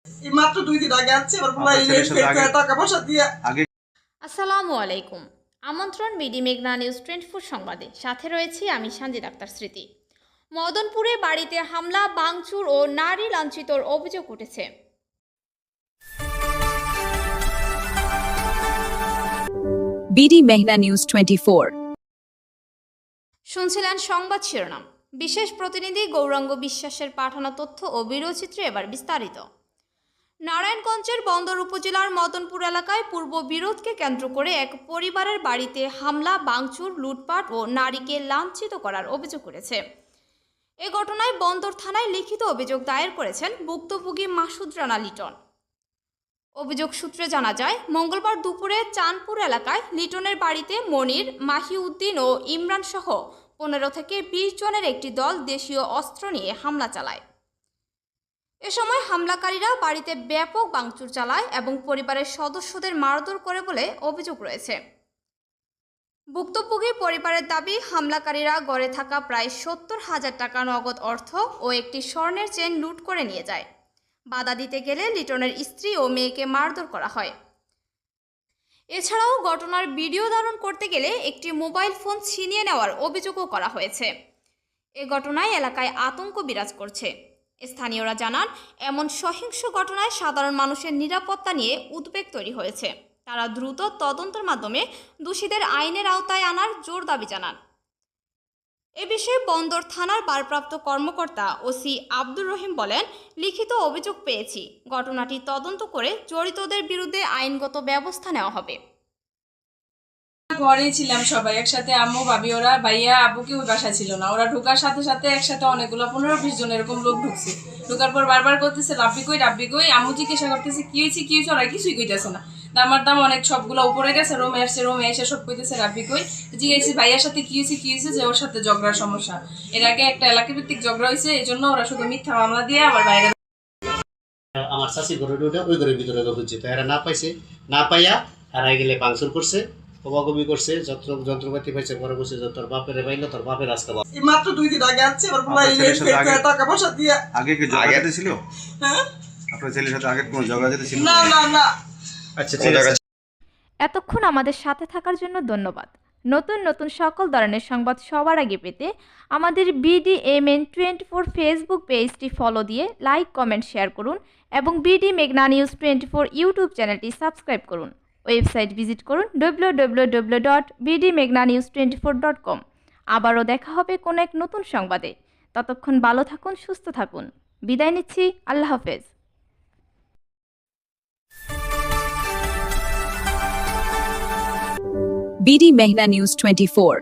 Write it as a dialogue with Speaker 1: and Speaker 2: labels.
Speaker 1: মাত্র 2 দিন আগে আছে আমার বলা এই টাকা পয়সা দিয়ে আগে।
Speaker 2: আসসালামু আলাইকুম। আমন্ত্রণ বিডি মেঘনা নিউজ 24 সংবাদে, সাথে রয়েছি আমি সঞ্জিত আক্তার স্মৃতি। মদনপুরে বাড়িতে হামলা, ভাঙচুর ও নারী লাঞ্ছিতর অভিযোগ উঠেছে।
Speaker 3: বিডি মেঘনা নিউজ 24।
Speaker 2: শুনছিলেন সংবাদ শিরোনাম। বিশেষ প্রতিনিধি গৌরাঙ্গ বিশ্বাসের পাঠানো তথ্য ও ভিডিওচিত্রে এবার বিস্তারিত। নারায়ণগঞ্জের বন্দর উপজেলার মদনপুর এলাকায় পূর্ব বিরোধকে কেন্দ্র করে এক পরিবারের বাড়িতে হামলা, ভাঙচুর, লুটপাট ও নারীকে লাঞ্ছিত করার অভিযোগ উঠেছে। এ ঘটনায় বন্দর থানায় লিখিত অভিযোগ দায়ের করেছেন ভুক্তভোগী মাসুদ রানা লিটন। অভিযোগ সূত্রে জানা যায়, মঙ্গলবার দুপুরে চাঁদপুর এলাকায় লিটনের বাড়িতে মনির, মাহিউদ্দিন ও ইমরান সহ 15 থেকে 20 জনের একটি দল দেশীয় অস্ত্র নিয়ে হামলা চালায়। এ সময় হামলাকারীরা বাড়িতে ব্যাপক ভাঙচুর চালায় এবং পরিবারের সদস্যদের মারধর করে বলে অভিযোগ রয়েছে। ভুক্তভোগী পরিবারের দাবি, হামলাকারীরা গড়ে থাকা প্রায় 70,000 টাকা নগদ অর্থ ও একটি স্বর্ণের চেন লুট করে নিয়ে যায়। বাধা দিতে গেলে লিটনের স্ত্রী ও মেয়েকে মারধর করা হয়। এছাড়াও ঘটনার ভিডিও ধারণ করতে গেলে একটি মোবাইল ফোন ছিনিয়ে নেওয়ার অভিযোগও করা হয়েছে। এ ঘটনায় এলাকায় আতঙ্ক বিরাজ করছে। স্থানীয়রা জানান, এমন সহিংস ঘটনায় সাধারণ মানুষের নিরাপত্তা নিয়ে উদ্বেগ তৈরি হয়েছে। তারা দ্রুত তদন্তের মাধ্যমে দোষীদের আইনের আওতায় আনার জোর দাবি জানান। এ বিষয়ে বন্দর থানার ভারপ্রাপ্ত কর্মকর্তা ওসি আব্দুর রহিম বলেন, লিখিত অভিযোগ পেয়েছি, ঘটনাটি তদন্ত করে জড়িতদের বিরুদ্ধে আইনগত ব্যবস্থা নেওয়া হবে।
Speaker 4: ঘরেই ছিলাম সবাই একসাথে, আম্মু, ভাবি, ওরা ভাইয়া, আব্বু কেউ বাসায় ছিল না। ওরা ঢোকার সাথে সাথে একসাথে অনেকগুলো 15-20 জন এরকম লোক ঢুকছে। ঢোকার পর বারবার করতেছে রাব্বি কই। আম্মু জিজ্ঞাসা করতেছে কি হয়েছে, ওরা কিছুই কইতেছে না। আমার দাম অনেক, সবগুলো উপরে গেছে, রোমে এসে সব কইতেছে রাব্বি কই। জিজ্ঞাসি ভাইয়ার সাথে কি হয়েছে, যে ওর সাথে ঝগড়ার সমস্যা। এর আগে একটা এলাকা ভিত্তিক ঝগড়া হয়েছে, এই জন্য ওরা শুধু মিথ্যা মামলা দিয়ে আবার বাইরে।
Speaker 5: আমার চাষি ঘরে ওই ঘরের ভিতরে খুঁজছে, তো এরা না পাইছে, না পাইয়া হারাই গেলে ভাঙচুর করছে, কবাকবি করছে, যন্ত্রপাতি পাইছে, পরে বসে তোর বাপের বাইলে তোর বাপের রাস্তা।
Speaker 1: মাত্র 2 দিন আগে আছে আমার বলা এই টাকা পয়সা দিয়ে
Speaker 6: আগে কি ঝগড়া ছিল?
Speaker 1: হ্যাঁ,
Speaker 6: আপনার ছেলের সাথে আগে কোনো ঝগড়া ছিল?
Speaker 1: না।
Speaker 6: আচ্ছা, ঠিক আছে।
Speaker 2: এতক্ষণ আমাদের সাথে থাকার জন্য ধন্যবাদ। নতুন নতুন সকল ধরনের সংবাদ সবার আগে পেতে আমাদের BDMN 24 ফেসবুক পেজটি ফলো দিয়ে লাইক, কমেন্ট, শেয়ার করুন এবং বিডি মেঘনা নিউজ 24 ইউটিউব চ্যানেলটি সাবস্ক্রাইব করুন। ওয়েবসাইট ভিজিট করুন www.bdmeghnanews24.com। আবারও দেখা হবে কোনো এক নতুন সংবাদে। ততক্ষণ ভালো থাকুন, সুস্থ থাকুন। বিদায় নিচ্ছি, আল্লাহ হাফেজ।
Speaker 3: বিডি মেঘনা নিউজ 24।